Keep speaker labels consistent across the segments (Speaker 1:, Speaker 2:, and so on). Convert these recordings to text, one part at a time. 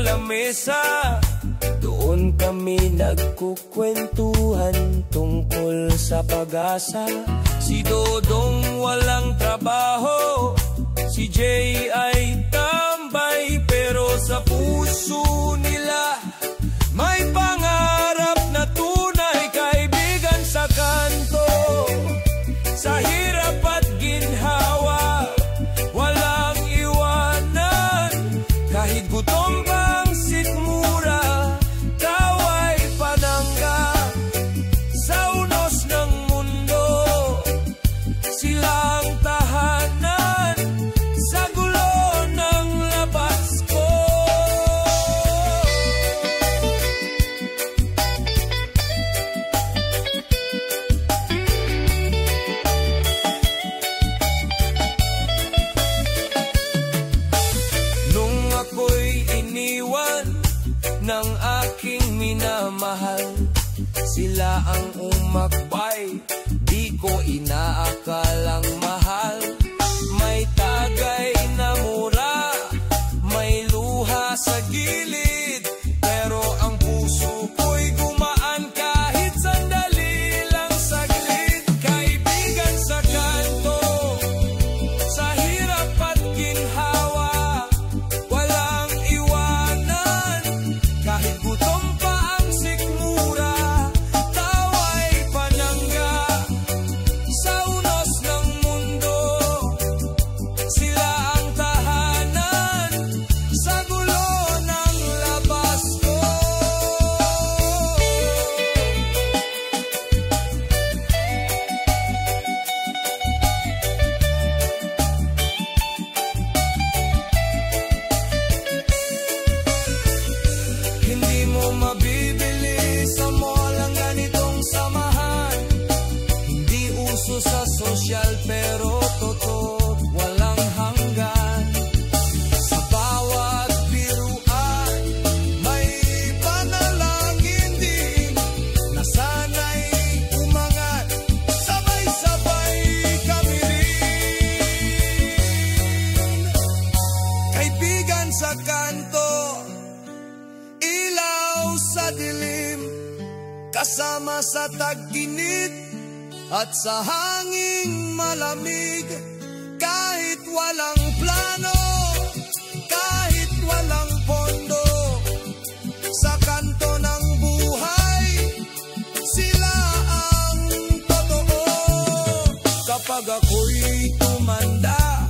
Speaker 1: lamesa. Doon kami nagkukwentuhan tungkol sa pag-asa. Si Dodong walang trabaho, si Jay ay tambay, pero sa puso nila may pangarap na tunay. Kaibigan sa kanto, sa hirap at ginhawa, walang iwanan. Kahit gutom bang sikmura, tawa'y panangga. Sa unos ng mundo, sila ang tahanan. Sa gulo ng labas ko, nung ako'y iniwan ng aking minamahal, sila ang umakbay, di ko inaakalang mahal. May tagay na mura, may luha sa gilid, pero ang puso ko'y gumaan kahit sandali lang saglit. Kaibigan sa kanto, sa hirap at ginhawa, walang iwanan. Kahit gutom pa ang sikmura, tawa'y panangga. Sa unos ng mundo, sila ang tahanan. Sa gulo ng labas ko, hindi mo mabibili sa mall ang ganitong samahan. Hindi uso sa sosyal pero totoo, walang hanggan. Sa bawat biruan, may panalangin din na sana'y umangat. Sabay-sabay kami rin. Kaibigan sa kanto, ilaw sa dilim, kasama sa tag-init at sa hanging malamig. Kahit walang plano, kahit walang pondo, sa kanto ng buhay, sila ang totoo. Kapag ako'y tumanda,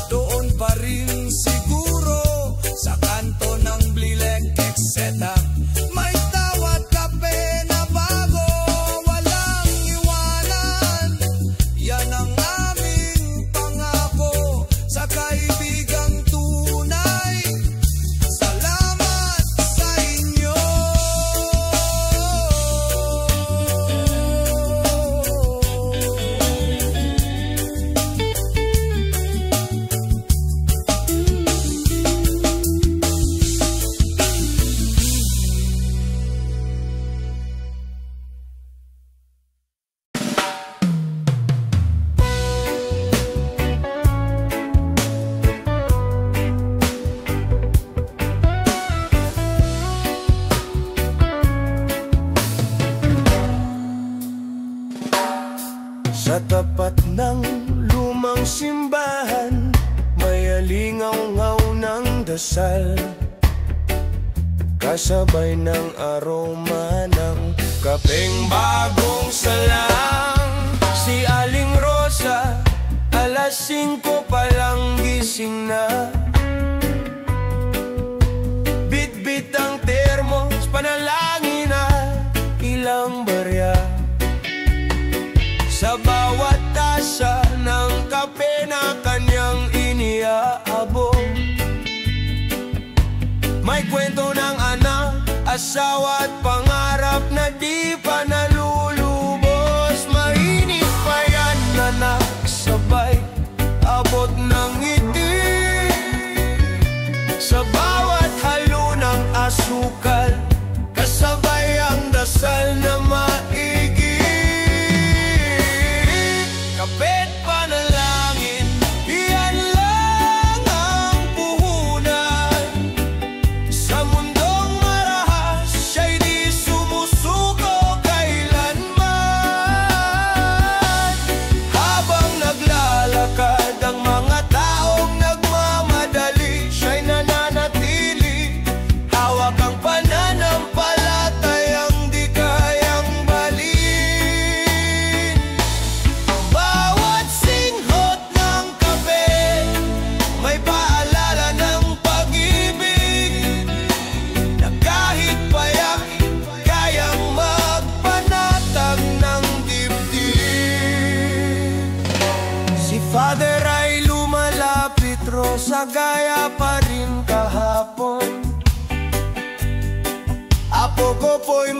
Speaker 1: doon pa rin siguro sa kanto ng Blilek, etc. May tawat kape na bago, walang iwanan. Yan ang aming pangako sa kaibigang tunay. Salamat sa inyo. Sa tapat ng lumang simbahan, may alingaw-ngaw ng dasal, kasabay ng aroma ng kapeng bagong salang. Si Aling Rosa, alas 5 pa lang gising na. Bit-bit ang termos, panalangin na ilang barya. Sa bawat tasa ng kape na kanyang iniaabot, may kwento ng anak, asawa at pangarap na di pa nalulubos. Mainit pa yan, anak, sabay abot ng ngiti. Sa bawat halo ng asukal, kasabay ang dasal na maigi. Kapit panalangin, iyan lang ang puhunan. Sa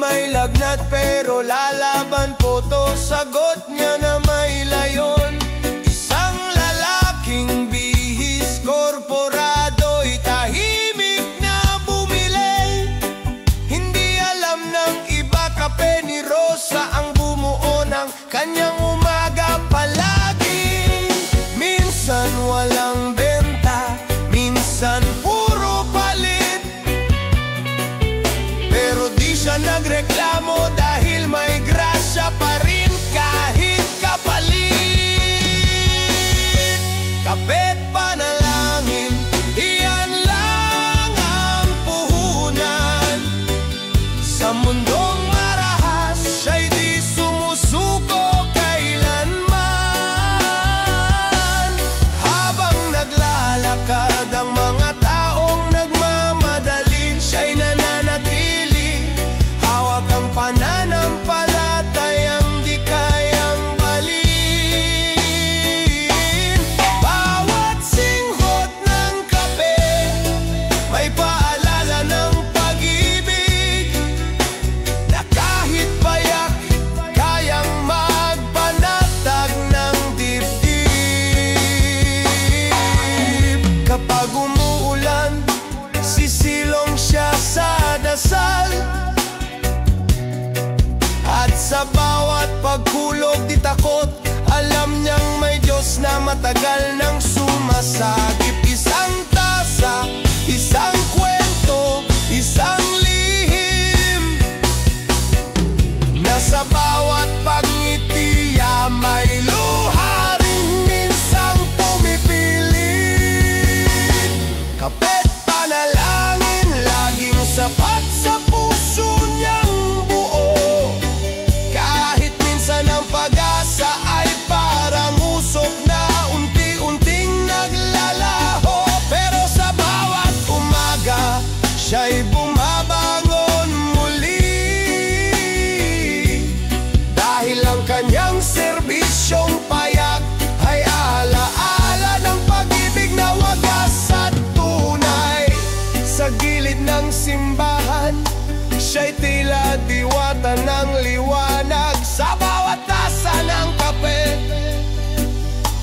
Speaker 1: may lagnat pero lalaban po to. Sagot niya na may layon. Isang lalaking bihis, korporado'y tahimik na bumili. Hindi alam ng iba, kape ni Rosa ang bumuo ng kanyang umaga palagi. Minsan walang benta, minsan puro palit, pero di siya nagreklamo dahil may grasya pa rin kahit kapalit. Kape't panalangin, iyan lang ang puhunan. Sa mundong marahas, siya'y di sumusuko kailanman. Habang naglalakad ang mga taong nagmamadali, siya'y nananatili. Hawak ang pananampalatayang di kayang baliin. Bawat singhot ng kape may paalala ng pag-ibig, na kahit payak kayang magpanatag ng dibdib. Kapag umuulan, sisilong siya sa dasal, at sa bawat pagkulog di takot. Alam niyang may Diyos na matagal nang sumasagip. Isang tasa, isang kwento, isang lihim, na sa bawat pagngiti may luha rin minsang pumipilit. Kape't panalangin, laging sapat sa puso niyang buo. Kahit minsan ang pag-asa ay parang usok na unti-unting naglalaho, pero sa bawat umaga siya'y bumabangon muli. Dahil ang kanyang serbisyong payak ay alaala ng pag-ibig na wagas at tunay. Sa gilid ng simbahan, siya'y tila diwata ng liwanag. Sa bawat tasa ng kape,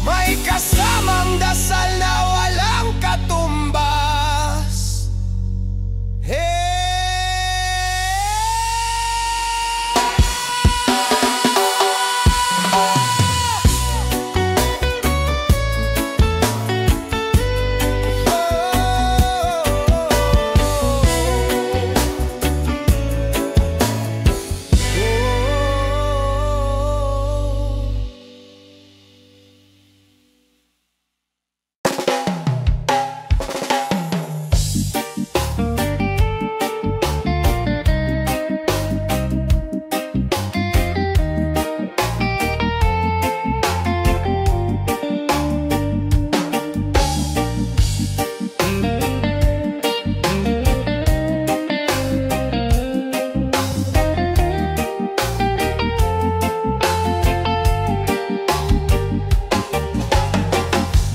Speaker 1: may kasamang dasal na walang katumbas. Hey!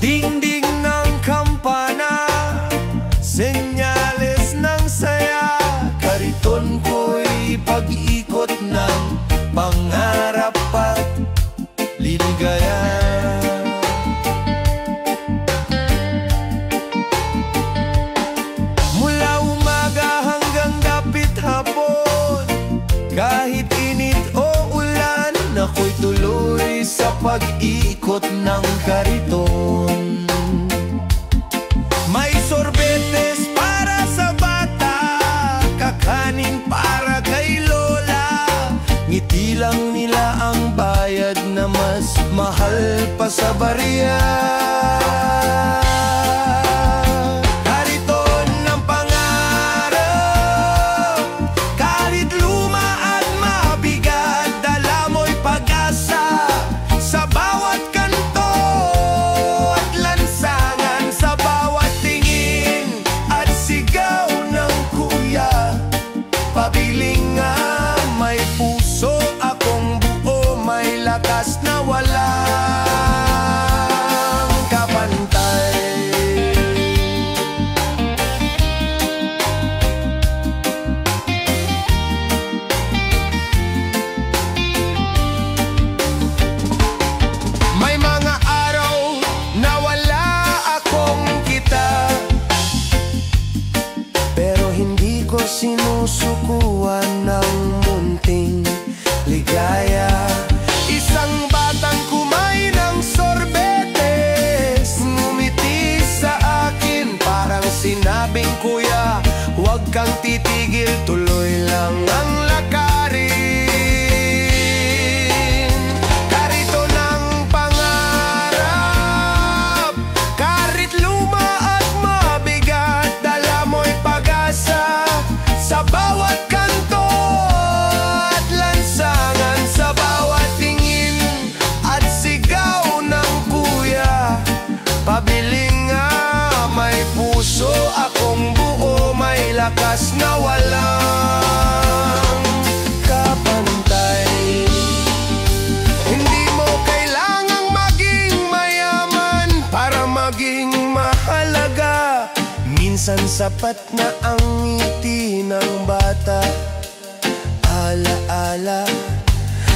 Speaker 1: Dingding ng kampana, senyales ng saya. Kariton ko'y pag-ikot ng pangarap at ligaya. Mula umaga hanggang dapit hapon, kahit init o ulan, ako'y tuloy sa pag-ikot ng kariton. May sorbetes para sa bata, kakanin para kay lola. Ngiti lang nila ang bayad na mas mahal pa sa barya. Kariton ng pangarap, kahit luma at mabigat, dala mo'y pag-asa sa bawat kanto at lansangan, sa bawat tingin at sigaw ng kuya. Pabiling nga may puso akong buo, may lakas na walang sinusukuan ng munting ligaya. Isang batang kumain ng sorbetes, ngumiti sa akin parang sinabing, kuya, huwag kang titigil, tuloy lang ang lakarin. Karito ng pangarap, kahit luma at mabigat, dala mo'y pag-asa sa bawat kanto at lansangan, sa bawat tingin at sigaw ng kuya. Pabiling nga, may puso akong buo, may lakas na walang kapantay. Hindi mo kailangang maging mayaman para maging mahalaga. Minsan sapat na ang ngiti ng bata. Alaala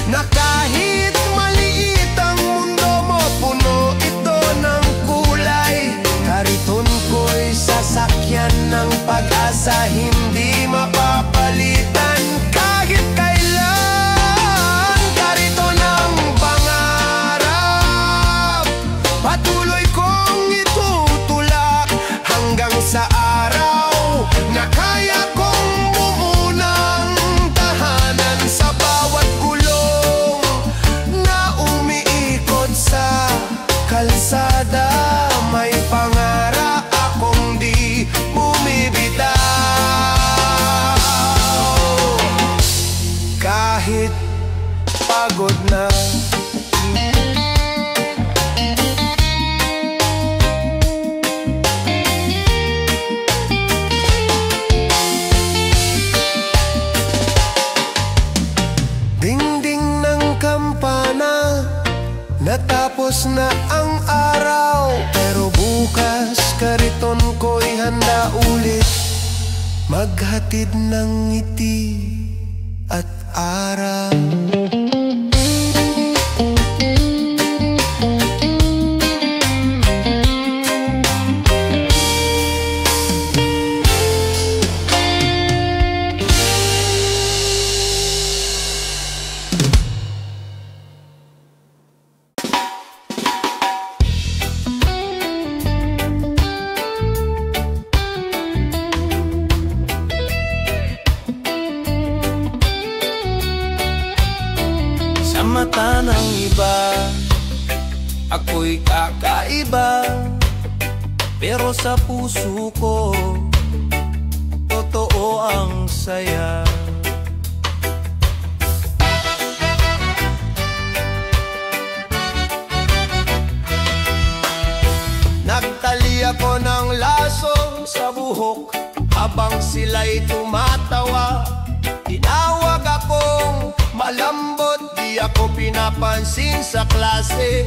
Speaker 1: na kahit maliit ang mundo mo, puno ito ng kulay. Kariton ko'y sasakyan ng pag-asa, hindi mapapalitan kahit kailan. Karito ng pangarap, patuloy kong itutulak hanggang sa araw na kaya kong bumunang tahanan. Sa bawat gulong na umiikot sa kalsada, may pangarap akong di bumibitaw. Kahit pagod na, dingding ng kampana, natapos na ang araw. Pero bukas kariton ko'y handa ulit, maghatid ng ngiti at araw. Sa mata ng iba, ako'y kakaiba, pero sa puso ko, totoo ang saya. Nagtali ako ng laso sa buhok habang sila'y tumatawa. Tinawag akong malambot, di ako pinapansin sa klase.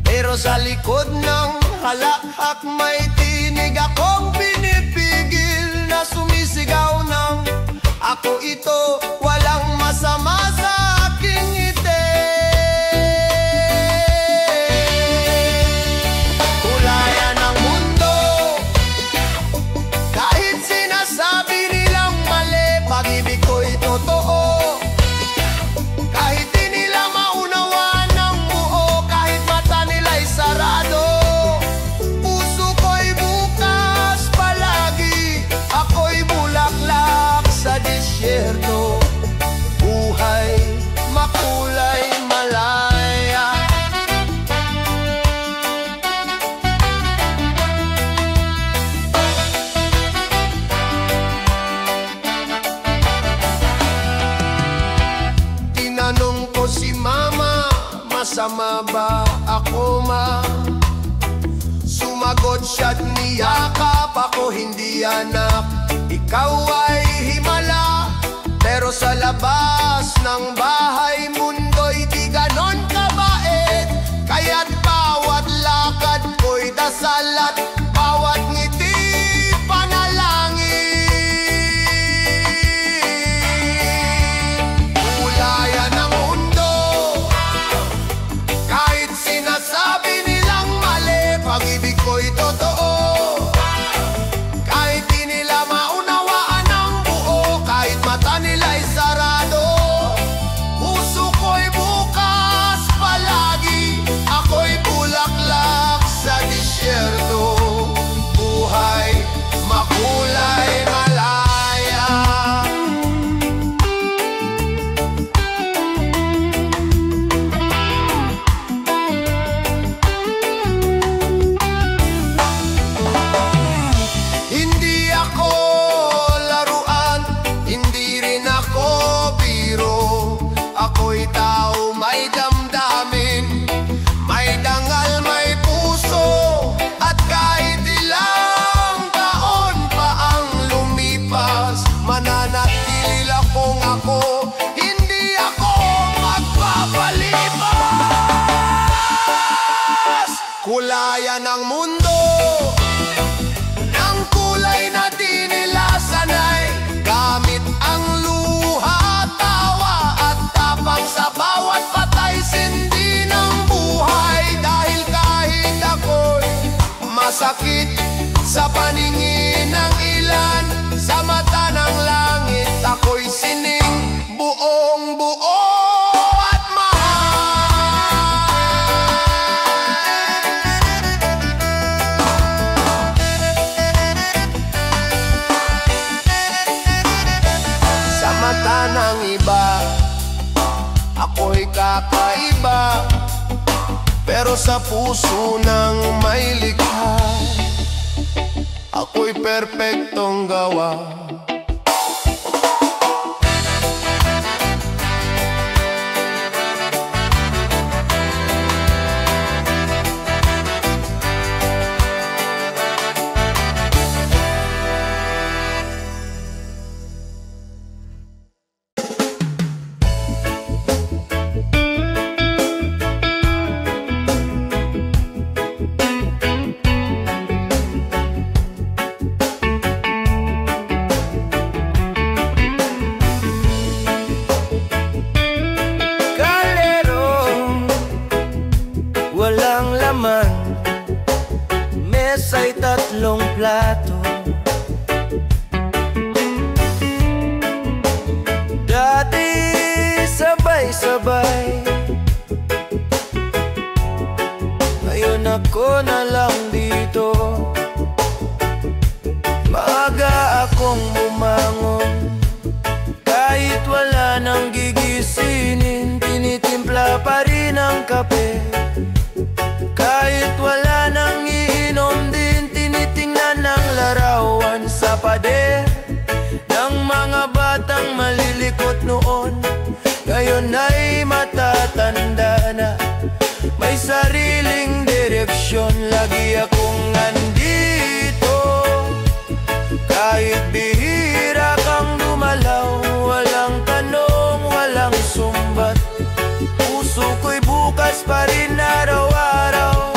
Speaker 1: Pero sa likod ng halakhak may tinig akong pinipigil na sumisigaw ng ako ito, walang masama sa aking ngiti. Kulayan ng mundo, kahit sinasabi nilang mali, pag-ibig ko'y totoo. Kahit di nila maunawaan ng buo, kahit mata nila'y sarado, puso ko'y bukas palagi. Ako'y bulaklak sa disyerto, buhay makulay malaya. Tinanong ko si mama, masama ba ako, ma? Sumagot siya't niyakap ako, hindi anak, ikaw ay himala. Pero sa labas ng bahay, mundo'y di ganon kabait. Kaya't bawat lakad ko'y dasal at bawat ngiti panalangin. Kulayan ng mundo, kahit sinasabi nilang mali, pag-ibig ko'y totoo. Kahit di nila maunawaan ang buo, Sa paningin ng ilan, sa mata ng langit, ako'y sining buong buo at mahal. Sa mata ng iba, ako'y kakaiba, pero sa puso ng may likha, ako'y perpektong gawa.
Speaker 2: Walang laman, mesa'y tatlong plato. Dati sabay-sabay, ngayon ako na lang dito. Maaga akong bumangon, kahit wala nang gigisinin. Tinitimpla pa rin ang kape, kahit wala nang iinom din. Tinitingnan ang larawan sa pader ng mga batang malilikot noon. Ngayon ay matatanda na, may sariling direksyon. Lagi akong nandito, kahit bihira kang dumalaw. Walang tanong, walang sumbat, puso ko'y bukas pa rin araw-araw.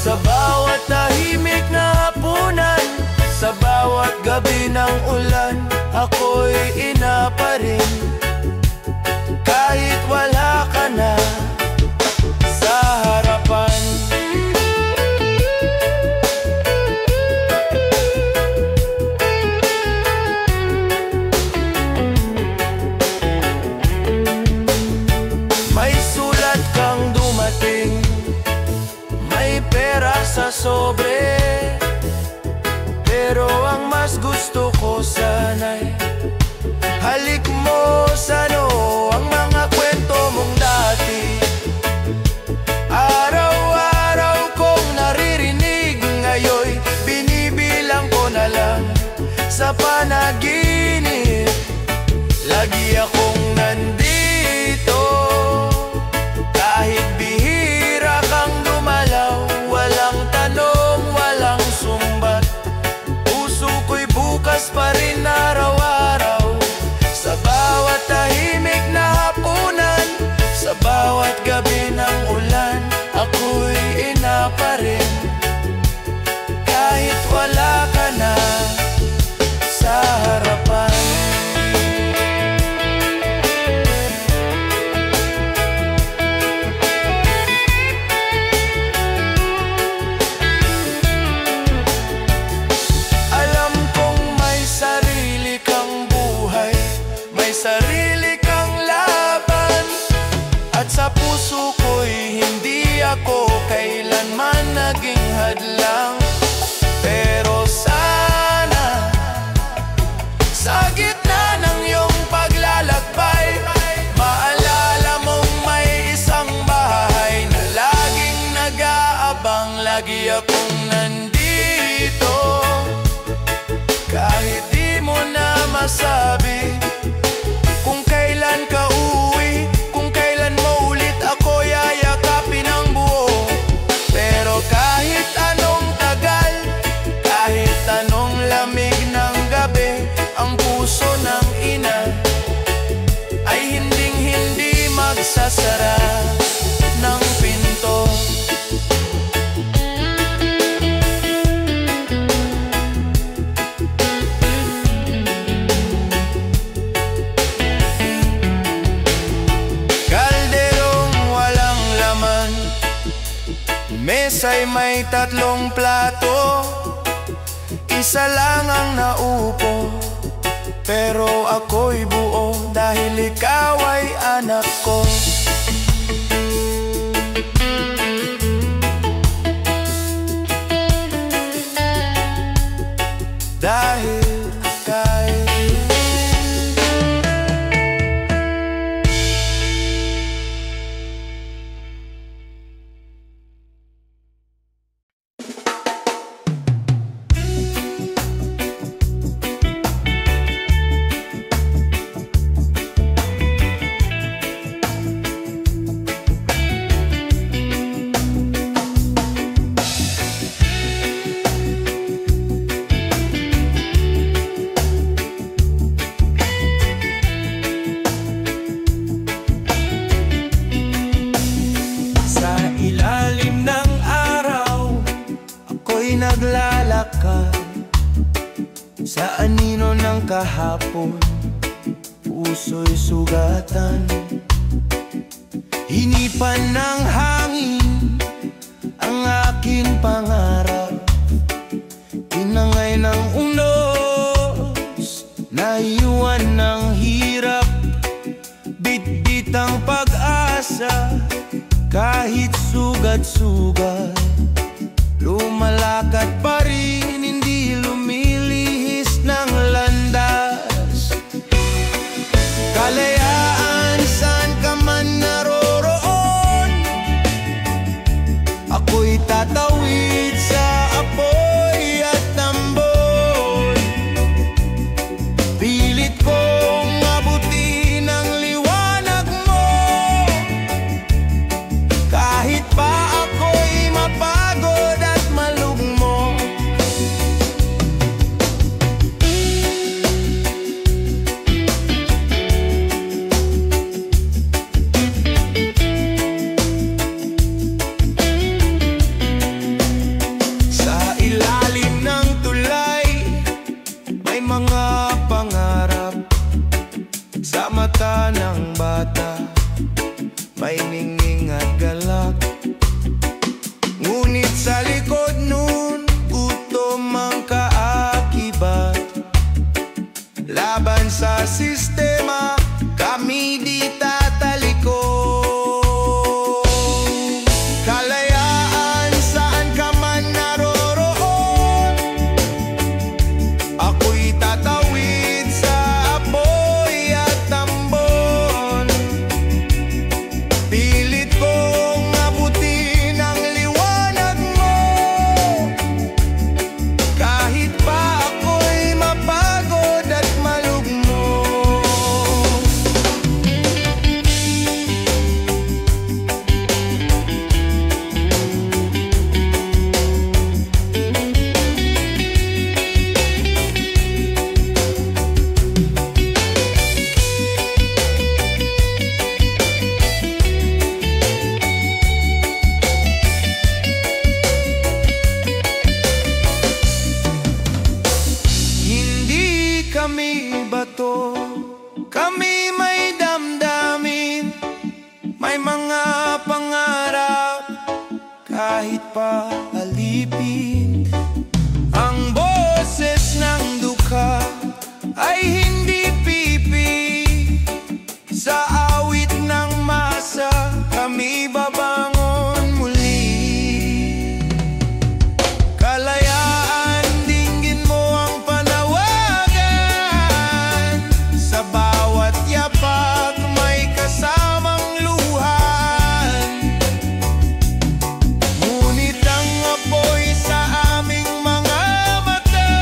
Speaker 2: Sa bawat tahimik na hapunan, sa bawat gabi ng ulan, ako'y ina pa rin, kahit wala ka na sa harapan. May sulat kang dumating, may pera sa sobre, pero ang mas gusto ko sana'y halik mo sa ang mga kwento mong dati. Araw-araw kong naririnig, ngayon binibilang ko na lang sa panaginip. Lagi akong nandito, kahit bihira kang dumalaw. Walang tanong, walang sumbat, puso ko'y bukas pa rin araw-araw. Sa bawat tahimik na hapunan, sa bawat gabi ng ulan, ako'y ina pa rin, kahit wala ka na sa harapan. Sarili kang laban, at sa puso ko'y hindi ako kailanman naging hadlang. Pero sana, sa gitna ng iyong paglalakbay, maalala mong may isang bahay na laging nag-aabang. Lagi akong nandito, kahit di mo na masabi kung kailan ka uuwi, kung kailan mo ulit ako yayakapin ng buo. Pero kahit anong tagal, kahit anong lamig ng gabi, ang puso ng ina ay hinding-hindi magsasara ng pinto. Mesa'y may tatlong plato, Isa lang ang naupo, pero ako'y buo dahil ikaw ay anak ko. Dahil kay naglalakad sa anino ng kahapon, puso'y sugatan. Hinipan ng hangin ang aking pangarap, tinangay ng unos, naiwan ng hirap. Bitbit ang pag-asa kahit sugat-sugat, lumalakad pa rin, hindi lumilihis ng landas. Kalayaan saan ka man naroroon, ako'y tatawid sa apoy at tambon. Pilit kong abutin ang liwanag mo, kahit pa ako'y mapagod at malugmo. Sa ilalim ng tulay, may mga pangarap. Sa mata ng bata, may ningning at galak. Ngunit sa likod nun, gutom ang kaakibat. Laban sa sistema, kami di tatalikod. Kalayaan saan ka man naroroon, ako'y tatawid sa apoy at tambon. Pilit kong abutin ang liwanag mo, kahit pa ako'y mapagod at malugmo. Hindi kami bato, kami may damdamin, may mga pangarap kahit pa alipin. Ang boses ng dukha ay hindi pipi, sa awit ng masa kami babangon muli. Kalayaan, dinggin mo ang panawagan, sa bawat yapak may kasamang luhan. Ngunit ang apoy sa aming mga mata,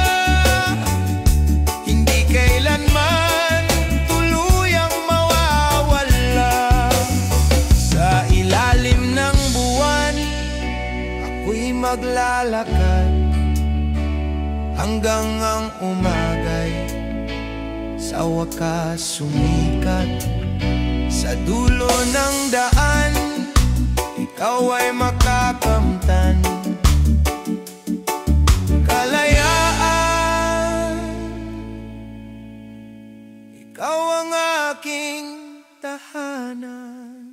Speaker 2: hindi kailanman tuluyang mawawala. Sa ilalim ng buwan, ako'y maglalakad hanggang ang umagay. Sa wakas sumikat sa dulo ng daan, ikaw ay makakamtan. Kalayaan, ikaw ang aking tahanan.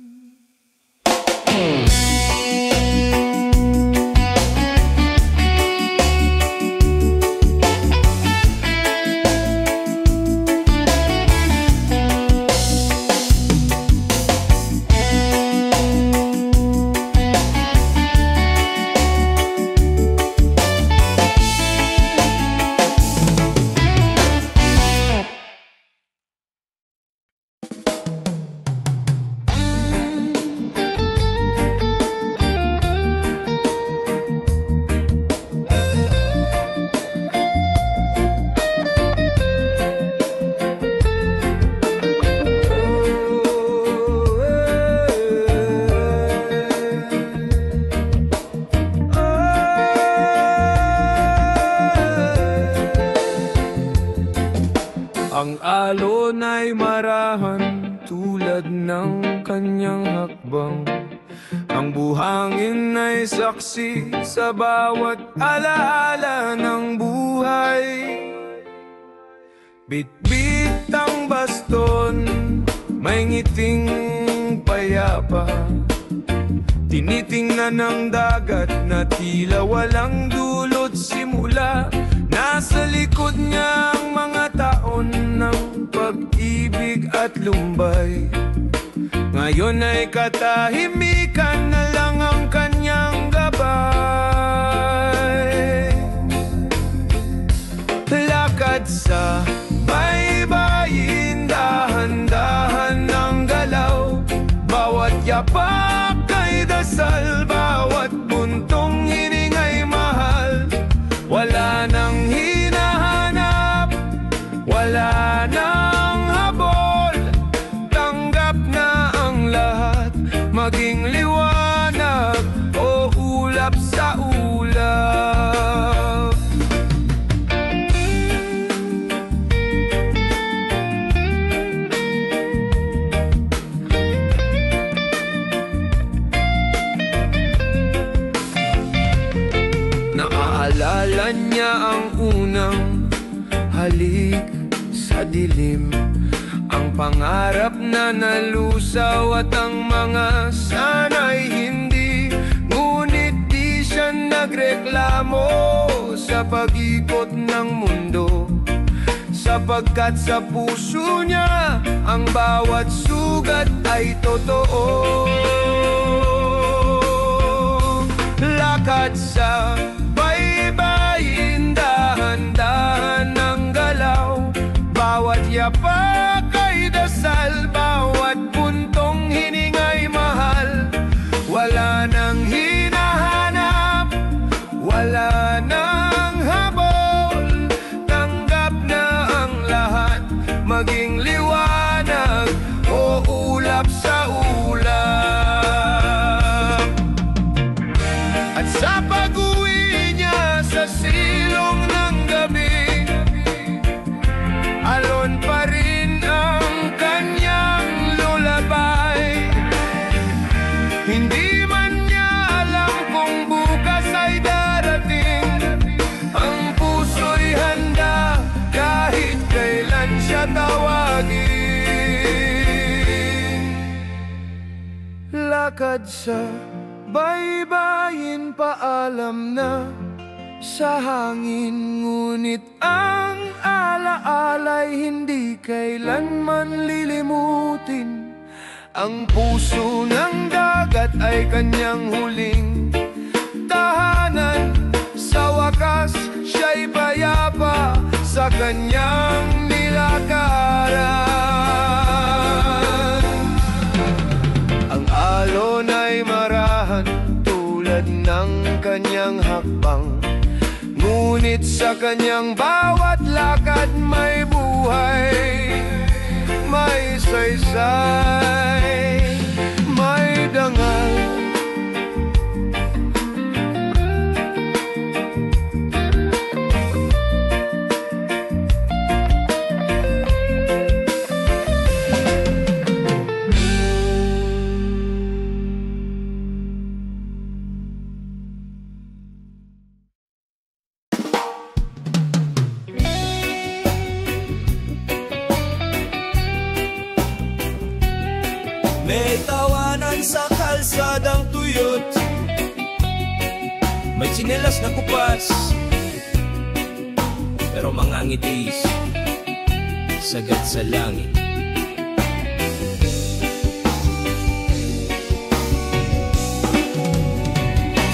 Speaker 1: alon ay marahan tulad ng kanyang hakbang. Ang buhangin ay saksi sa bawat alaala ng buhay. Bitbit ang baston, may ngiting payapa. Tinitingnan ng dagat na tila walang dulot simula. Nasa likod niya ang mga taon ng pag-ibig at lumbay. Ngayon ay katahimikan na lang ang kanyang gabay. Lakad sa baybayin, dahan-dahan ang galaw. Bawat yapak ay dasal, bawat buntong hining ay mahal. Wala nang hinahanap, wala nang habol. Tanggap na ang lahat, maging liwanag o ulap sa ulap. Naaalala niya ang unang halik sa dilim, ang pangarap na nalusaw at ang mga sana'y hindi. Ngunit di siya nagreklamo sa pag-ikot ng mundo, sapagkat sa puso niya ang bawat sugat ay totoo. Lakad sa baybayin, dahan-dahan ang galaw. Bawat yapak ay dasal, bawat buntong hining ay mahal. Wala nang hinahanap, wala nang habol. Tanggap na ang lahat, maging liwanag o ulap sa ulap. At sa pag-uwi niya sa silong ng gabi, alon pa rin ang kanyang lullaby. Hindi man niya alam kung bukas ay darating, ang puso'y handa kahit kailan siya tawagin. Lakad sa baybayin, paalam na sa hangin. Ngunit ang alaala'y hindi kailanman lilimutin. Ang puso ng dagat ay kanyang huling tahanan. Sa wakas, siya'y payapa sa kanyang nilakaran. Ang alon ay marahan tulad ng kanyang hakbang. Ngunit sa kanyang bawat lakad may buhay, may saysay, may dangal.
Speaker 2: May tawanan sa kalsadang tuyot, may tsinelas na kupas, pero mga ngitis sagad sa langit.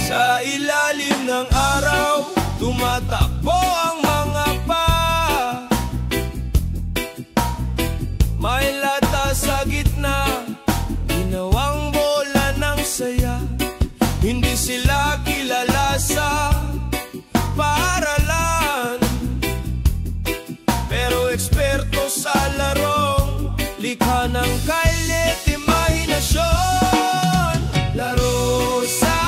Speaker 2: Sa ilalim ng araw, tumatakbo ang mga paa. May lata sa gitna, ginawang bola ng saya. Hindi sila kilala sa paaralan, pero eksperto sa larong likha ng kalit imahinasyon. Laro sa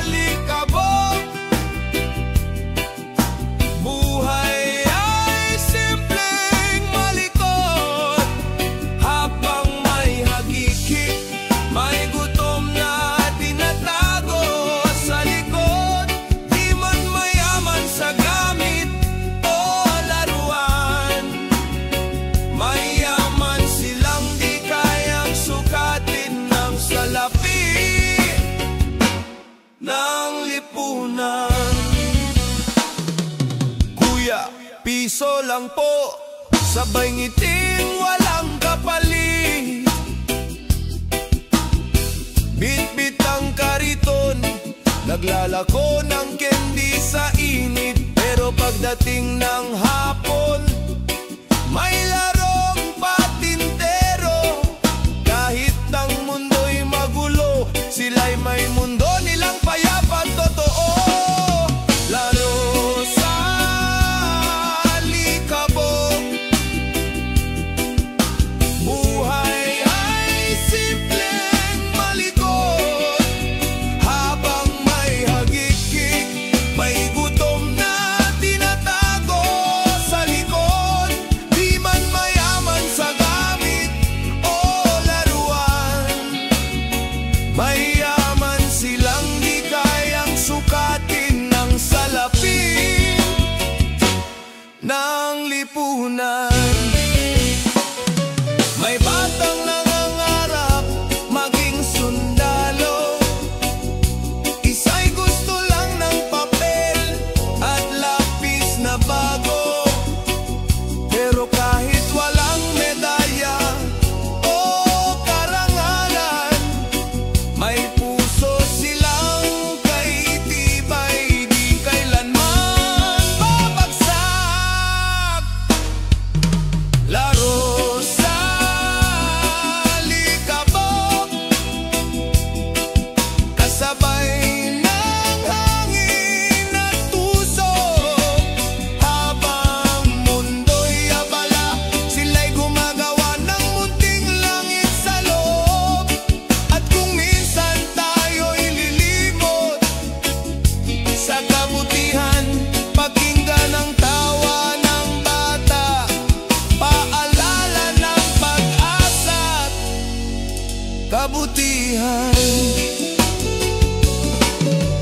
Speaker 2: likabok, buhay ay simpleng
Speaker 1: piso lang po, sabay ngiting walang kapalit. Bit-bit ang kariton, naglalako ng candy sa init. Pero pagdating ng hapon, may larong patintero. Kahit ang mundo'y magulo, sila'y may mundo nilang payapat totoo. Laro sa likabok, buhay ay simpleng malikot. Habang may hagik-hik, may gutom na tinatago sa likod. Di man mayaman sa gamit o laruan, mayaman silang di kayang sukatin ng salapi ng lipunan. May batang nangangarap maging sundalo, isa'y gusto lang ng papel at lapis na bago. Pero kahit walang medalya o karangalan, may puso silang kaitibay, di kailanman babagsak. Laro sa likabok, kasabay ng hangin at tusok. Habang mundo'y abala, sila'y gumagawa ng munting langit sa loob. At kung minsan tayo'y lilimot sa kabutihan, pakinggan ang tawa ng bata, paalala ng pag-asa't kabutihan.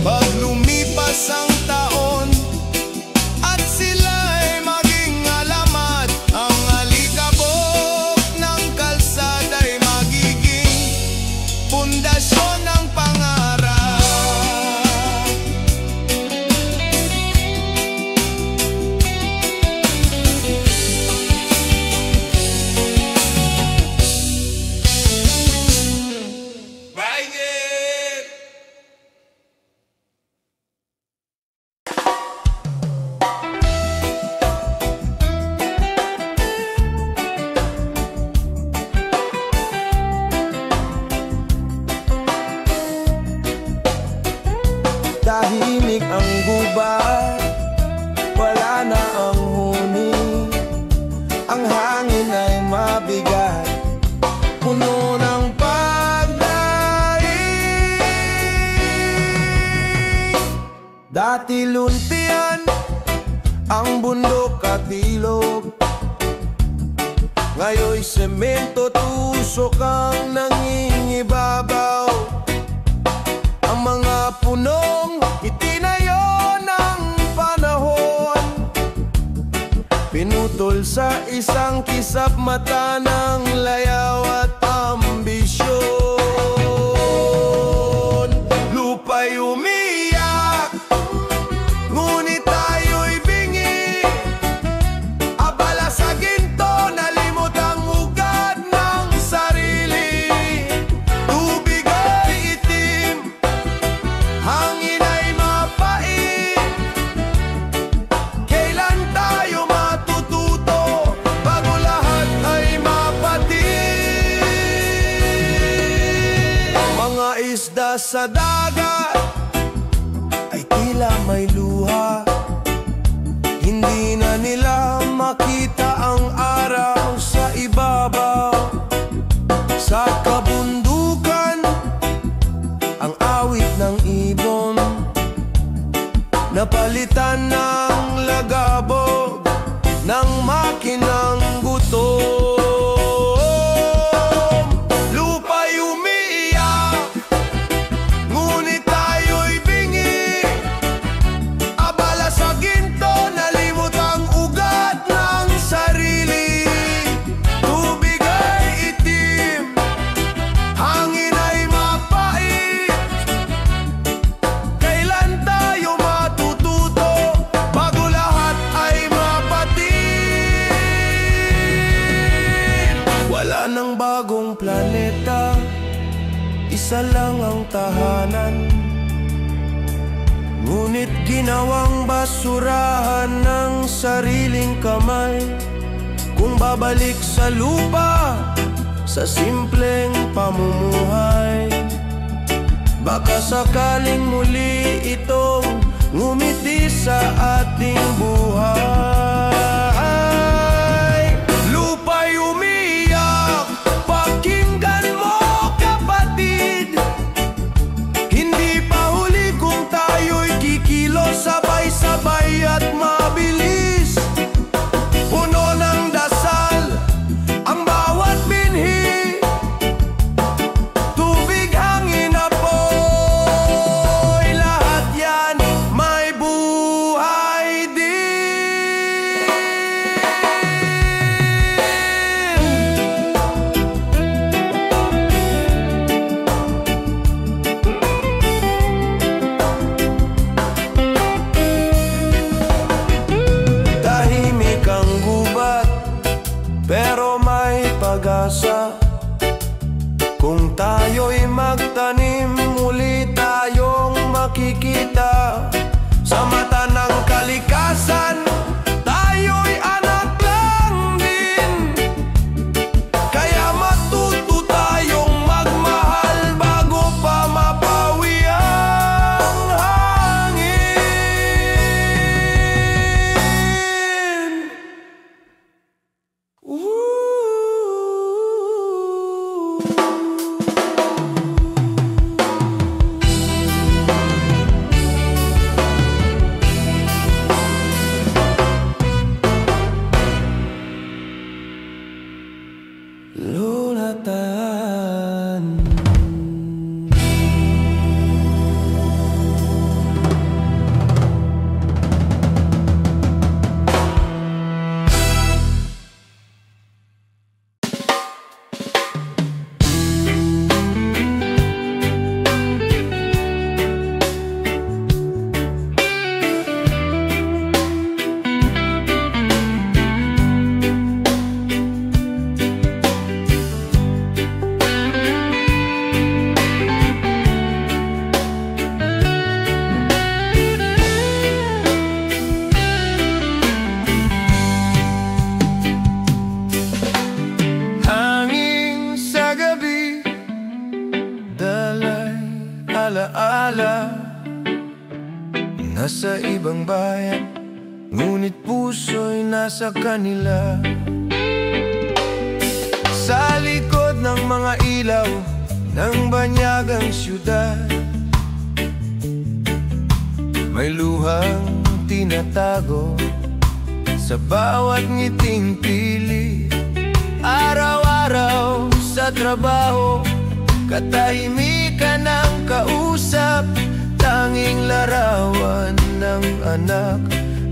Speaker 1: Pag lumipas ang taon at sila'y maging alamat, ang alikabok ng kalsada'y magiging pundasyon ng pangarap. Baigit! Tahimik ang gubat, wala na ang huni. Ang hangin ay mabigat, puno ng pagdaing. Dati luntian ang bundok at ilog, ngayon'y semento tusok ang nangingibabaw. Ang mga punong itinayo ng panahon, pinutol sa isang kisap mata ng layaw at ambisyon. Lupa'y umiyak, ngunit tayo'y bingi. Abala sa ginto, nalimot ang ugat ng sarili. Tubig ay itim, hangin ay mapait. Kailan tayo matututo bago lahat ay mapatid? Mga isda sa dagat ay tila may luha, hindi na nila makita ang araw sa ibabaw. Sa kabundukan, ang awit ng ibon napalitan ng lagabog ng makinang gutom. Lupa'y umiiyak, ngunit tayo'y bingi. bagong planeta, isa lang ang tahanan. Ngunit ginawang basurahan ng sariling kamay. Kung babalik sa lupa, sa simpleng pamumuhay, baka sakaling muli itong ngumiti sa ating buhay. Lupa'y umiyak, pakinggan mo kapatid. Hindi pa huli kung tayo'y kikilos sabay-sabay at mabilis. Puno ng dasal ang bawat binhi, tubig, hangin, apoy, lahat yan may buhay din. Tahimik ang gubat, pero may pag-asa. Kung tayo'y magtanim, muli tayong makikita. Sa mata ng kalikasan, tayo'y anak lang din. Kaya matuto tayong magmahal bago pa mapawi ang hangin. Lunatan. Hangin sa gabi, dalay alaala. Nasa ibang bayan, ngunit puso'y nasa kanila. Sa likod ng mga ilaw ng banyagang syudad, may luhang tinatago sa bawat ngiting pili. Araw-araw sa trabaho, katahimikan ang kausap. Tanging larawan ng anak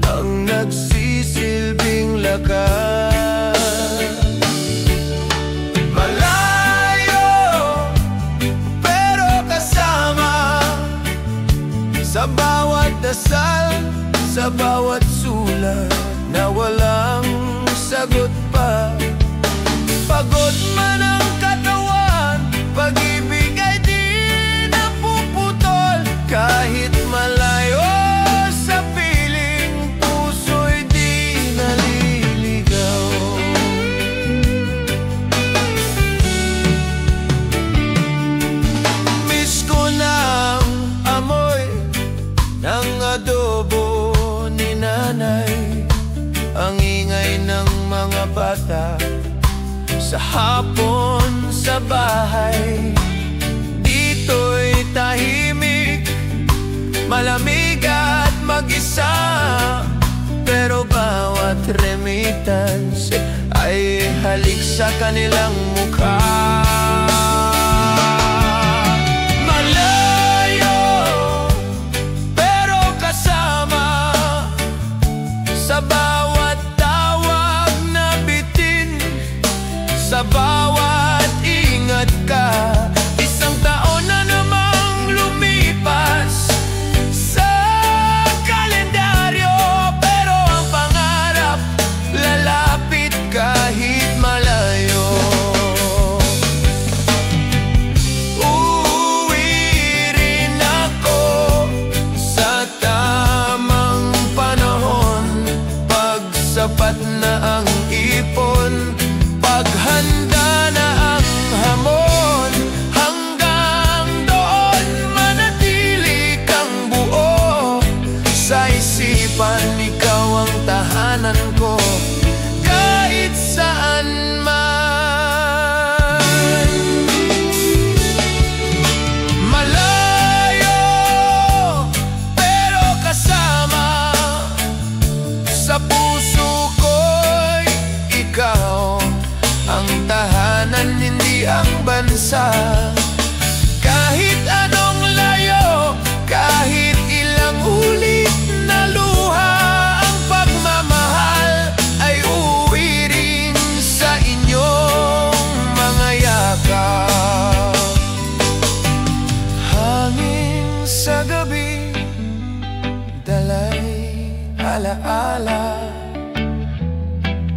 Speaker 1: ang nagsisilbing lakas. Malayo, pero kasama. Sa bawat dasal, sa bawat sulat na walang sagot pa. Pagod man ang katawan, pag-ibig ay di napuputol. Kahit malayo sa piling, puso'y di naliligaw. Miss ko na ang amoy ng adobo ni nanay, ang ingay ng mga bata sa hapon sa bahay. Dito'y tahimik, malamig at mag-isa. Pero bawat remittance ay halik sa kanilang mukha. Malayo, pero kasama. Sa bawat tawag na bitin, sa bawat ingat ka. Isang taon na namang lumipas sa kalendaryo, pero ang pangarap lalapit kahit malayo.
Speaker 2: tahanan, hindi ang bansa. Kahit anong layo, kahit ilang ulit na luha, ang pagmamahal ay uuwi rin sa inyong mga yakap. Hangin sa gabi, dalay alaala,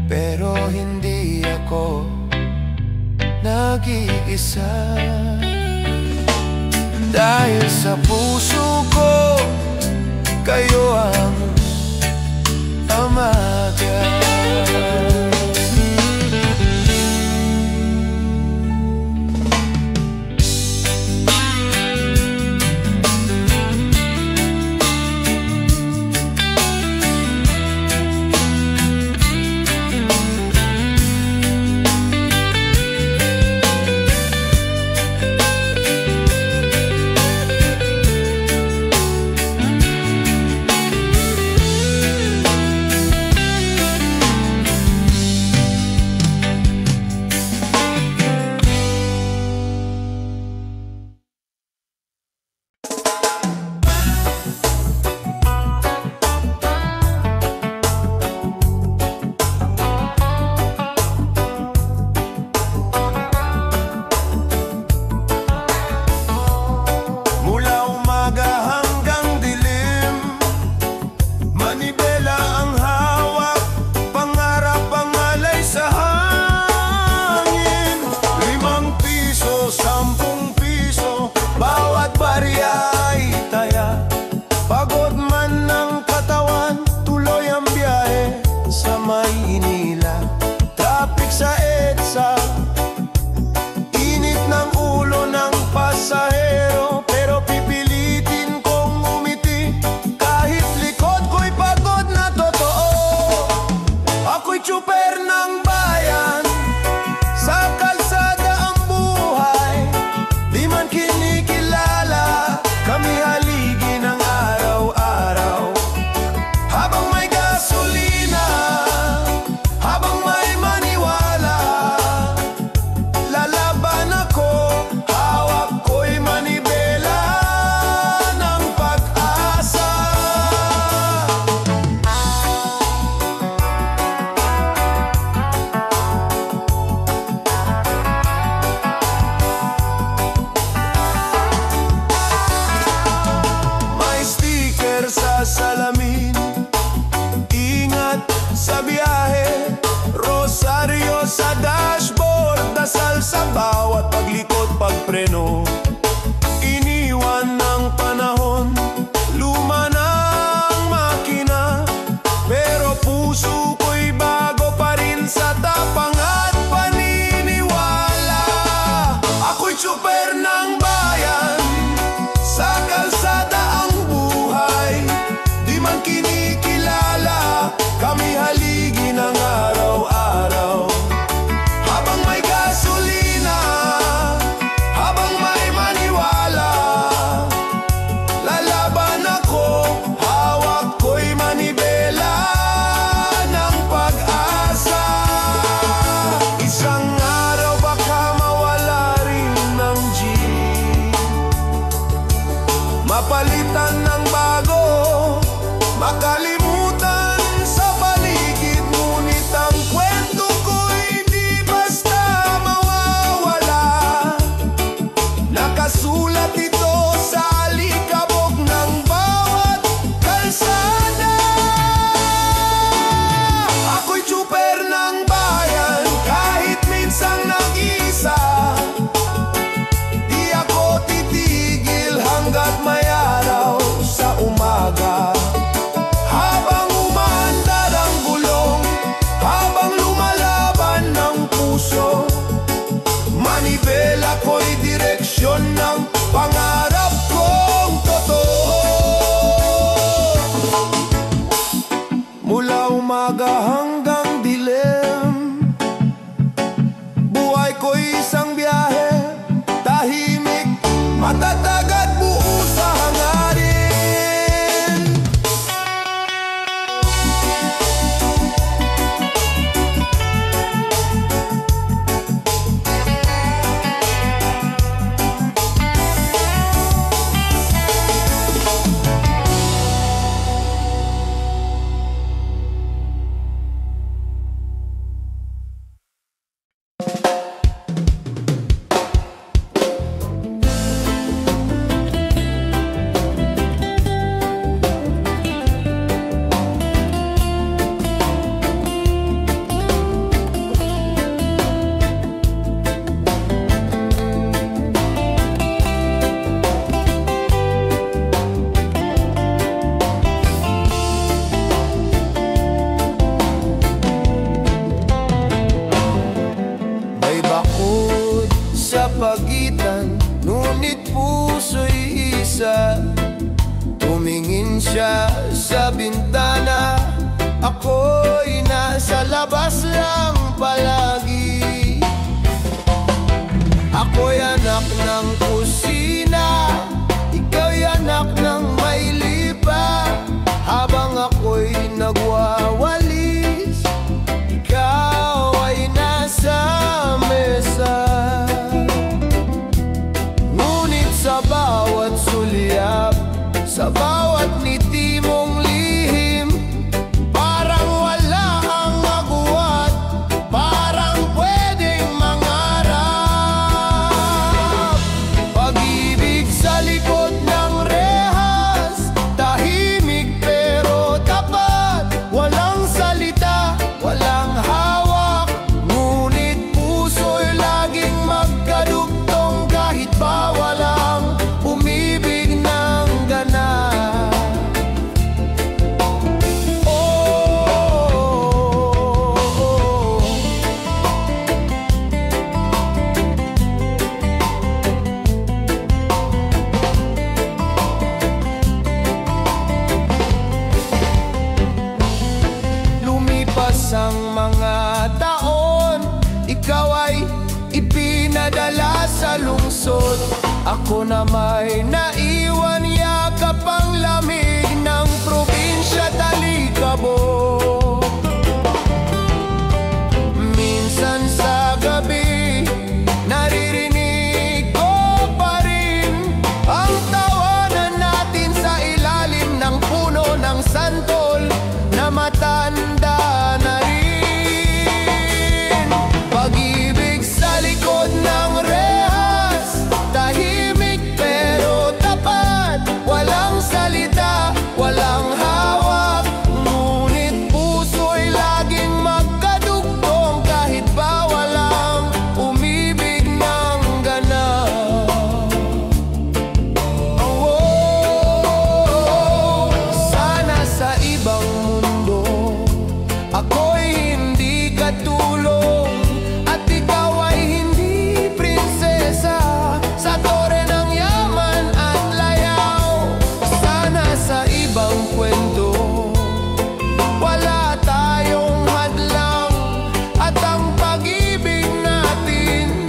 Speaker 2: pero hindi ako nag-iisa. Dahil sa puso ko, kayo ang amaga. Iniwan ng panahon, luma ng makina, pero puso ko'y bago pa rin sa tapang at paniniwala. Ako'y tsuper ng bayan, sa kalsada ang buhay, di man kinikilala, kami haligi ng araw-araw. Habang may gasolina, habang may
Speaker 1: minsan tumingin siya sa bintana, ako'y nasa labas lang palagi. Ako'y anak ng kusina, ikaw'y anak ng Maylipa. Habang ako'y nagwawalis, ikaw ay nasa mesa. Ngunit sa bawat sulyap, sa bawat ngiti mong lihim, parang wala ang agwat, parang pwedeng mangarap. Pag-ibig sa likod ng rehas, tahimik pero tapat, walang salita, walang hawak, ngunit puso'y laging magkadugtong kahit pa walang umibig ng ganap. Lumipas ang mga taon, ikaw ay ipinadala sa lungsod. Ako na may naiwan yakap ang lamig ng probinsya Talikabo. Minsan sa gabi, naririnig ko pa rin ang tawanan natin sa ilalim ng puno ng santol na matanda na rin. Pag-ibig sa likod ng rehas, tahimik pero tapat, walang salita, walang hawak, ngunit puso'y laging magkadugtong kahit pa walang umibig ng ganap. Oh, sana sa ibang mundo ako'y hindi katulong at ikaw ay hindi prinsesa sa tore ng yaman at layaw. Sana sa ibang kwento wala tayong hadlang at ang pag-ibig natin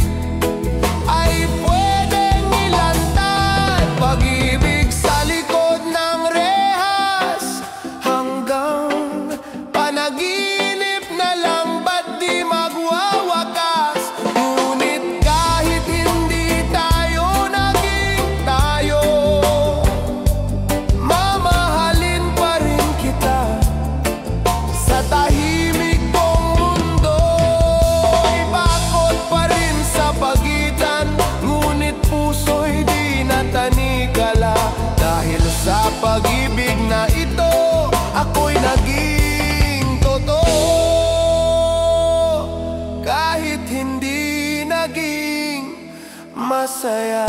Speaker 1: ay pwedeng ilantad. Pag-ibig sa likod ng rehas, hanggang panaginip na lang ba't di magwawakas? Ngunit kahit hindi tayo naging tayo, mamahalin pa rin kita sa tahimik kong mundo. Ibakot pa rin sa pagitan, ngunit puso'y di natanikala. Dahil sa pag-ibig na ito, ako'y naging totoo, kahit hindi naging masaya.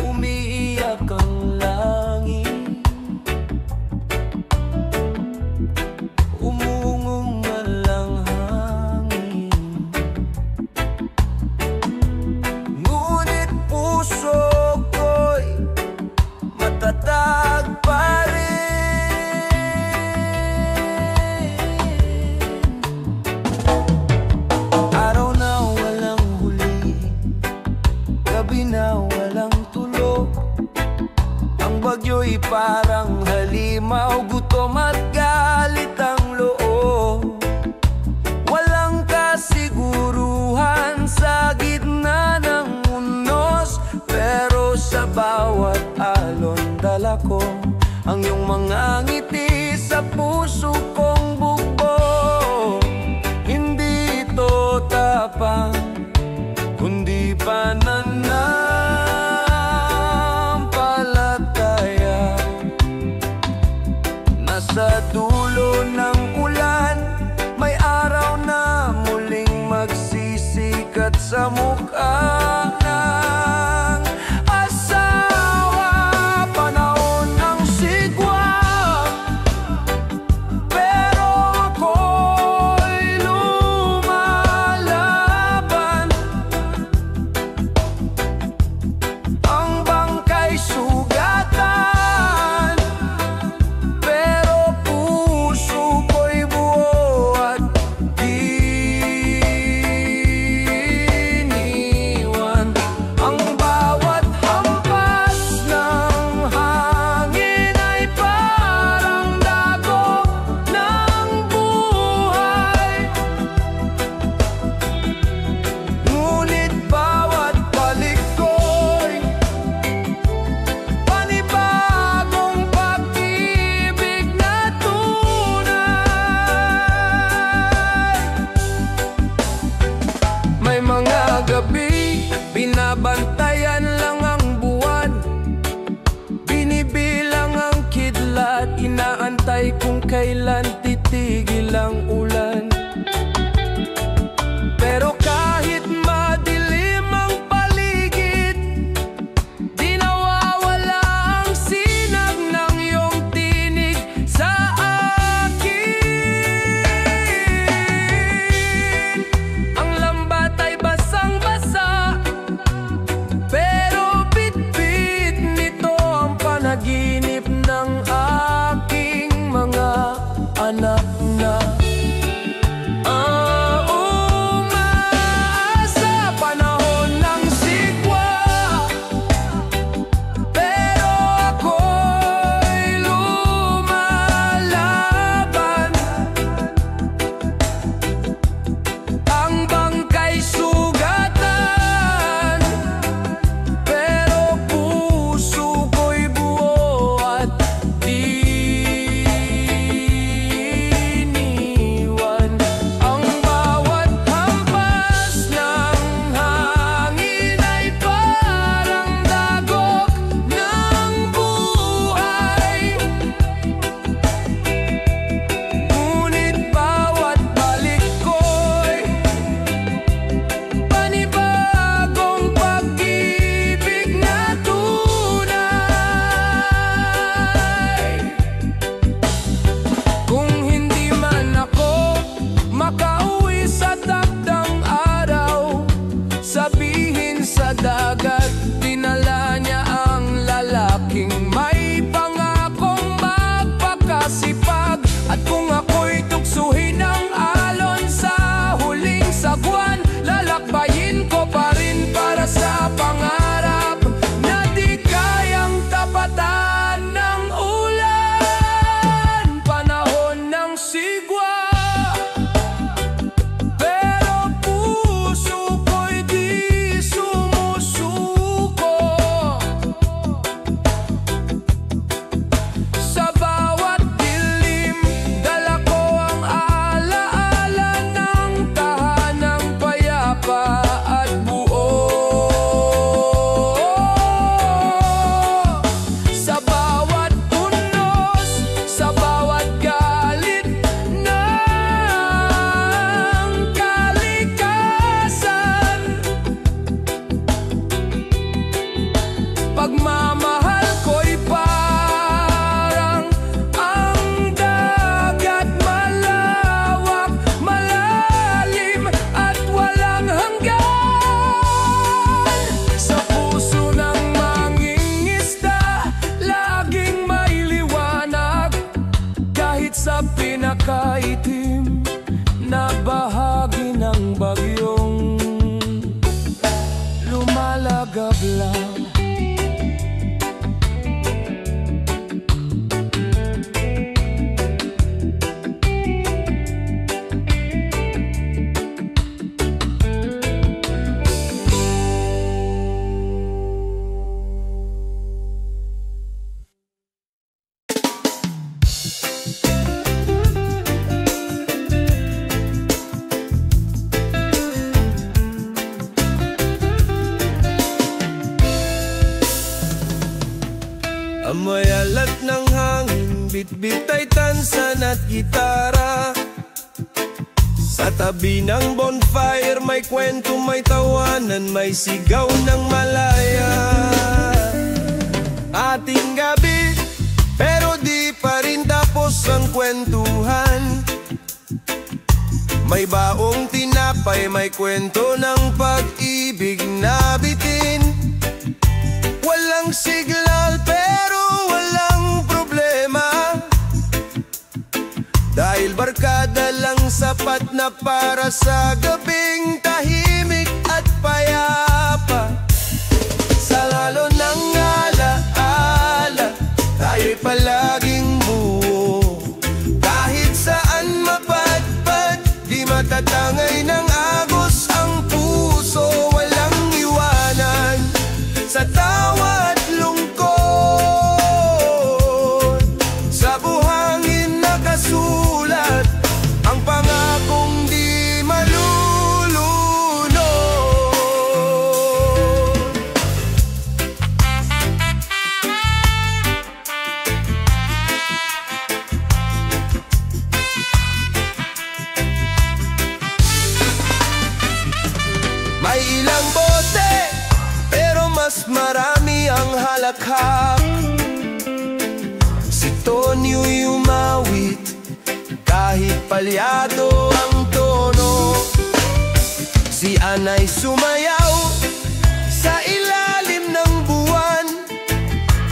Speaker 1: Umiiyak ang langit, umungungal ang hangin, ngunit puso ko'y matatag pa rin. Araw na walang huli, gabi na walang tulog, ang bagyo'y parang halimaw, gutom at galit ang loob. Walang kasiguruhan sa gitna ng unos, pero sa bawat alon dala ko ang iyong mga ngiti sa puso kong bugbog. Hindi ito tapang, kundi titigil ang ulan. Pero kahit madilim ang paligid, di nawawala ang sinag ng iyong tinig sa akin. Ang lambat ay basang-basa, pero bit-bit nito ang panaginip ng aking mga anak na umaasa. Panahon ng sigwa, pero ako'y lumalaban. Ang bangkay sugatan, pero puso ko'y buo at iniwan. Ang bawat hampas ng hangin ay parang dagok ng buhay. Ngunit bawat balik ko'y panibagong pag-ibig na tunay. Kung hindi man ako makauwi sa takdang araw, sabihin sa dagat, dinala niya ang lalaking may pangakong magpakasipag. At kung ako'y tuksuhin ng alon sa huling sagwan, lalakbayin ko pa rin para sa pangarap na di kayang tapatan ng ulan. Panahon ng sigwa, pero puso ko'y di sumusuko. Sa bawat dilim, dala ko ang alaala ng tahanang payapa at buo. Sa bawat unos, sa bawat galit ng kalikasan, pagmamahal ko'y parang ang dagat, malawak, malalim at walang hanggan. Sa puso ng mangingisda, laging may liwanag, kahit sa pinakaitim na bahagi ng bagyong lumalagab lang. Amoy alat ng hangin, bitbit ay tansan at gitara. Sa tabi ng bonfire, may kwento, may tawanan, may sigaw ng malaya. Ating gabi, pero di pa rin tapos ang kwentuhan. May baong tinapay, may kwento ng pag-ibig na bitin. Walang signal pero walang problema, dahil barkada lang sapat na para sa gabing tahimik at payapa. Sa lalo ng alaala, tayo'y palaging buo. Kahit saan mapadpad, di matatangay ng agos ang puso. Walang iwanan sa tawa at lungkot, sa buhangin nakasulat ang pangakong di malulunod. lumalakhak. Si Tonyo'y umawit kahit palyado ang tono. Si Ana'y sumayaw sa ilalim ng buwan.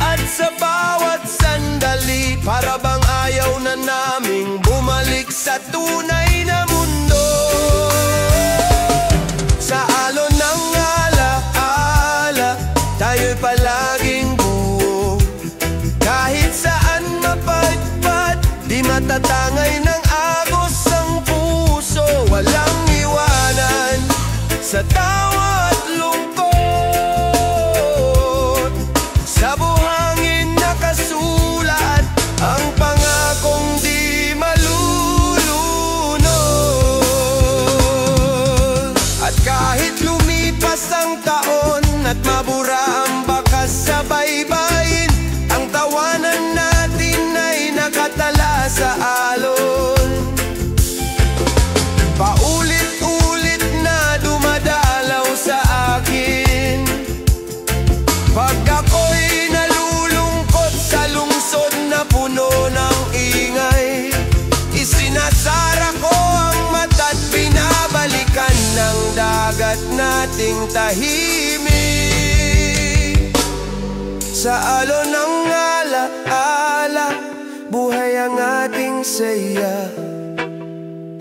Speaker 1: At sa bawat sandali, para bang ayaw na naming bumalik sa tunay na mundo. Sa alon ng alaala, tayo'y palaging buo. Kahit saan mapadpad, di matatangay ng agos ang puso. Walang iwanan sa tawa at lungkot. Sa buhangin nakasulat ang pangakong di malulunod. At kahit lumipas ang taon at mabura ang bakas sa baybayin, ang tawanan natin ay nakatala sa alon. Paulit-ulit na dumadalaw sa akin pag ako'y nalulungkot sa lungsod na puno ng ingay. Isinasara ko ang mata't binabalikan ng dagat nating tahimik. Sa alon ng alaala, buhay ang ating saya.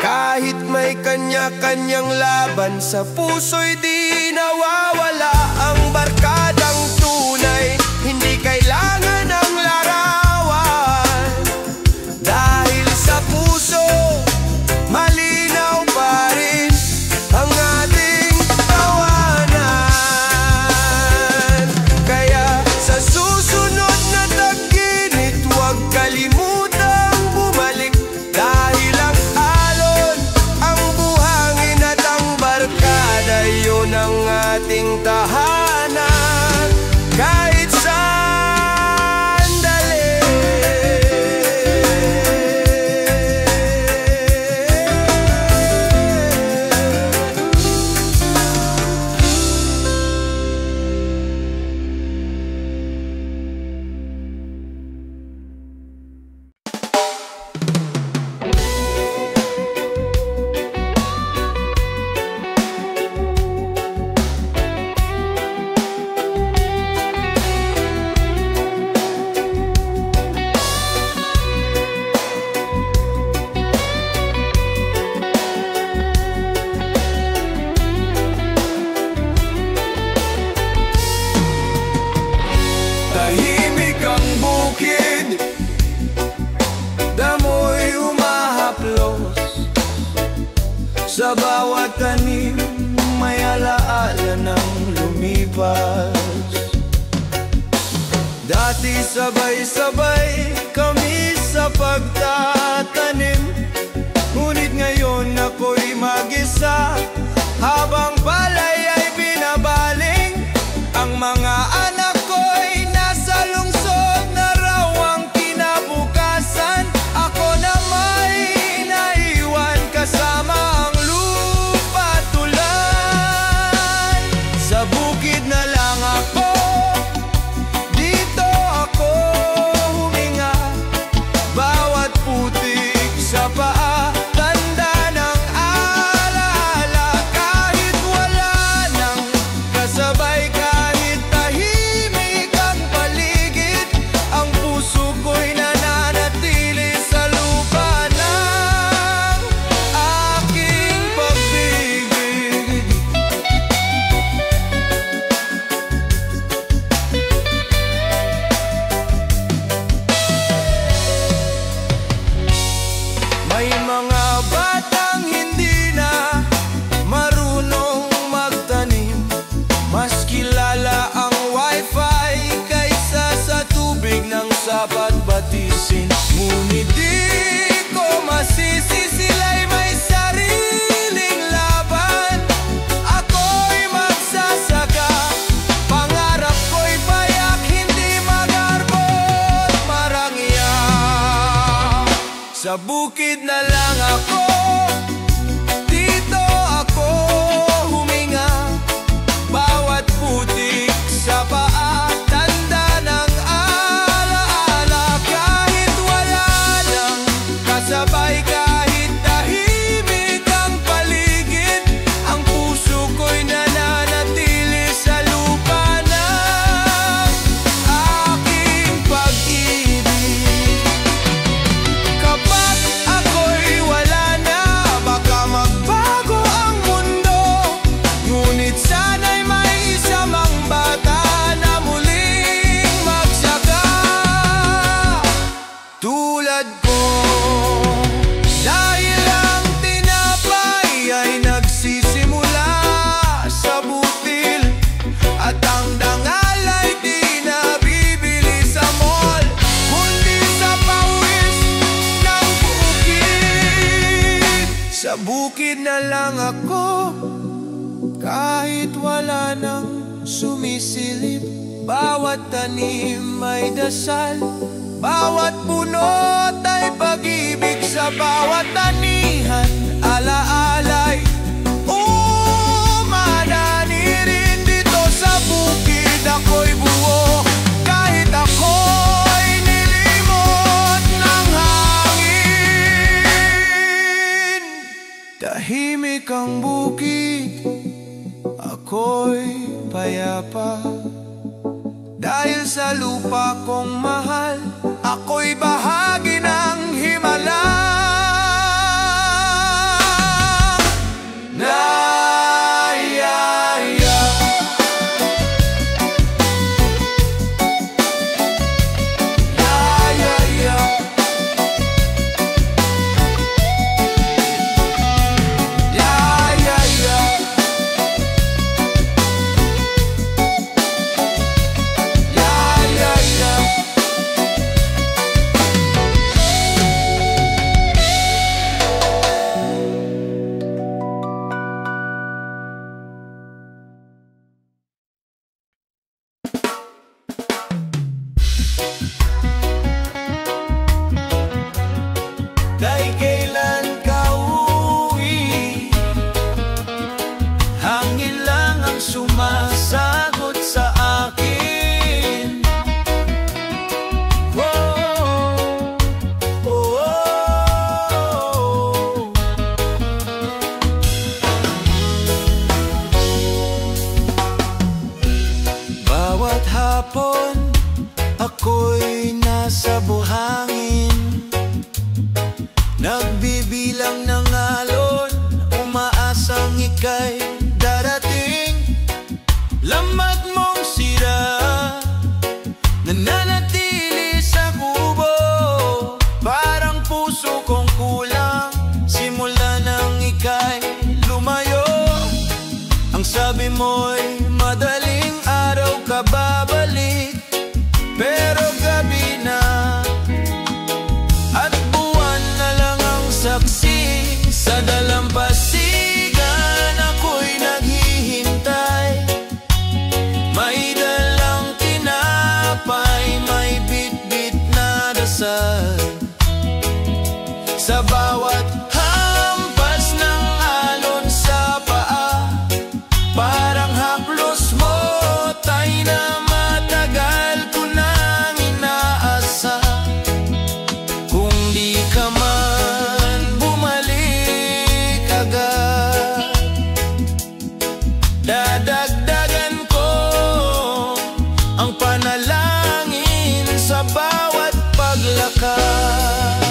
Speaker 1: Kahit may kanya-kanyang laban, sa puso'y di nawawala ang barkadang tunay. Hindi kailangan ng larawan, dahil sa puso malinaw pa rin ang ating tawanan. Kaya sa susunod na tag-init, huwag kalimutang bumalik. Dahil ang alon, ang buhangin at ang barkada, yun ang ating tahanan. Kahit sandali. Tahimik ang bukid, damoy umahaplos. Sa bawat tanim may alaala ng lumipas. Dati sabay-sabay kami sa pagtatanim, ngunit ngayon ako'y mag-isa. Habang palay ay binabaling, ang mga anak ko'y nasa lungsod na raw ang kinabukasan. Ako na may naiwan kasama ang lupa at ulan. Sa bukid na lang ako, dito ako huminga. Bawat putik sa paa, tanda ng alaala. Kahit wala nang kasabay, kahit tahimik ang paligid, ang puso ko'y nananatili sa lupa ng aking pag-ibig. May mga batang hindi na marunong magtanim. Mas kilala ang wifi kaysa sa tubig ng sapat batisin. Ngunit di ko masisi, sila'y may sariling laban. Ako'y magsasaka, pangarap ko'y payak, hindi magarbot marangya. Sa bukid na lang ako, dito ako huminga. Bawat putik sa paa, tanda Sa bukid na lang ako, kahit wala nang sumisilip. Bawat tanim ay dasal, bawat punot ay pag-ibig. Sa bawat tanihan, alaalay, umadani rin dito sa bukid. Ako'y buo, kahit ako'y nilimot ng hangin. Tahimik ang bukid, ako'y payapa. Dahil sa lupa kong mahal, ako'y bahagi ng himala. Kay kailan ka uwi? Hangin lang ang sumasagot sa akin. Oh, oh, oh. Bawat hapon ako'y nasa buhangin, nagbibilang ng alon, umaasang ika'y darating. Lamag mong sira, nananatili sa kubo, parang puso kong kulang, simula nang ika'y lumayo. Ang sabi mo'y madaling araw ka babalik, pero gabi na at buwan na lang ang saksi. Sa dalampasigan ako'y naghihintay, may dalang tinapay, may bit-bit na dasal. Sa bawat hampas ng alon sa paa, parang haplos mo tay na matagal ko nang inaasa. Kung di ka man bumalik agad, dadagdagan ko ang panalangin sa bawat paglakad.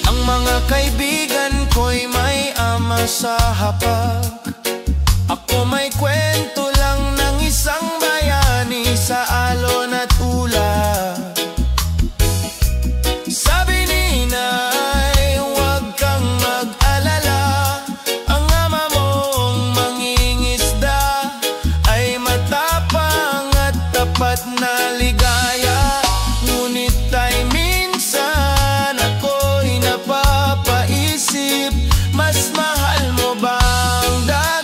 Speaker 1: Ang mga kaibigan ko'y may ama sa hapag, ako may kwento lang ng isang bayani sa alon at ulap. Sabi ni Inay, huwag kang mag-alala, ang ama mong mangingisda ay matapang at tapat na ligaya. Ngunit ay minsan ako'y napapaisip, mas mahal mo ba ang dati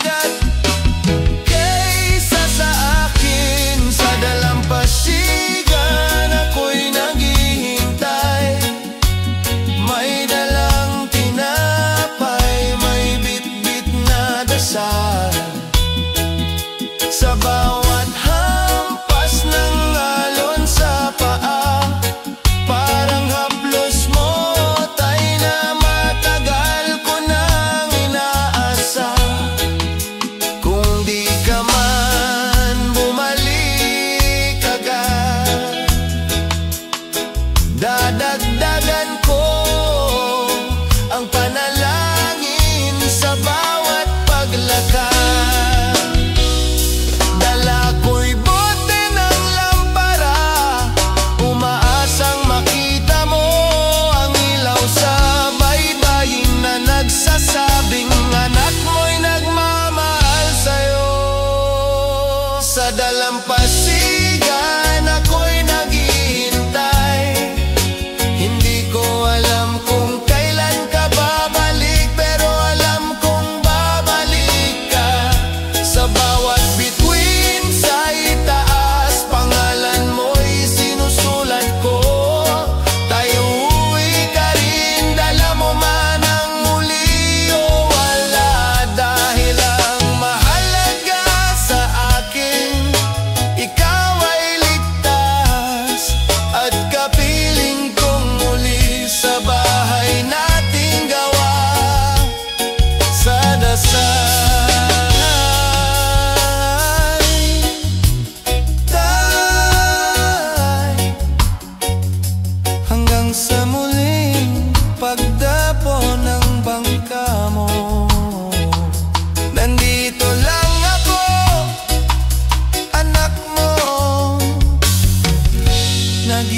Speaker 2: nag